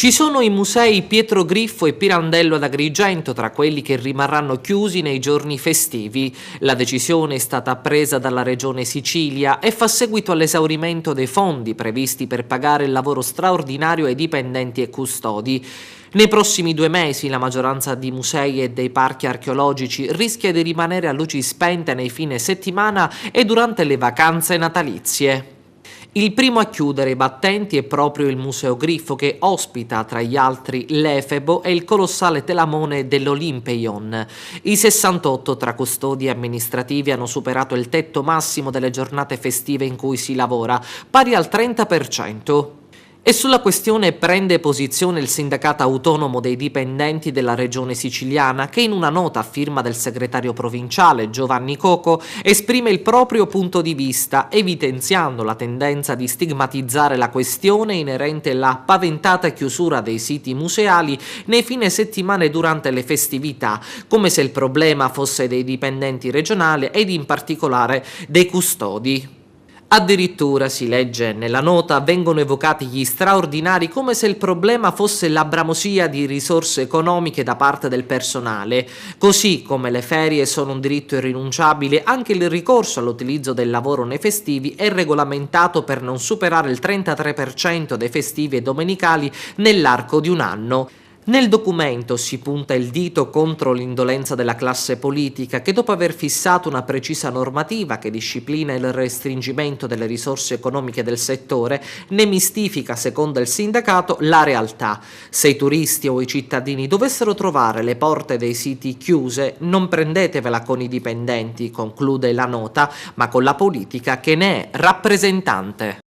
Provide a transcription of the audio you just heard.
Ci sono i musei Pietro Griffo e Pirandello ad Agrigento tra quelli che rimarranno chiusi nei giorni festivi. La decisione è stata presa dalla Regione Sicilia e fa seguito all'esaurimento dei fondi previsti per pagare il lavoro straordinario ai dipendenti e custodi. Nei prossimi 2 mesi la maggioranza di musei e dei parchi archeologici rischia di rimanere a luci spente nei fine settimana e durante le vacanze natalizie. Il primo a chiudere i battenti è proprio il Museo Griffo, che ospita tra gli altri l'Efebo e il colossale telamone dell'Olimpeion. I 68 tra custodi e amministrativi hanno superato il tetto massimo delle giornate festive in cui si lavora, pari al 30%. E sulla questione prende posizione il sindacato autonomo dei dipendenti della regione siciliana, che in una nota a firma del segretario provinciale Giovanni Coco esprime il proprio punto di vista, evidenziando la tendenza di stigmatizzare la questione inerente alla paventata chiusura dei siti museali nei fine settimana e durante le festività, come se il problema fosse dei dipendenti regionali ed in particolare dei custodi. Addirittura, si legge nella nota, vengono evocati gli straordinari come se il problema fosse la bramosia di risorse economiche da parte del personale. Così come le ferie sono un diritto irrinunciabile, anche il ricorso all'utilizzo del lavoro nei festivi è regolamentato per non superare il 33% dei festivi e domenicali nell'arco di un anno. Nel documento si punta il dito contro l'indolenza della classe politica che, dopo aver fissato una precisa normativa che disciplina il restringimento delle risorse economiche del settore, ne mistifica, secondo il sindacato, la realtà. Se i turisti o i cittadini dovessero trovare le porte dei siti chiuse, non prendetevela con i dipendenti, conclude la nota, ma con la politica che ne è rappresentante.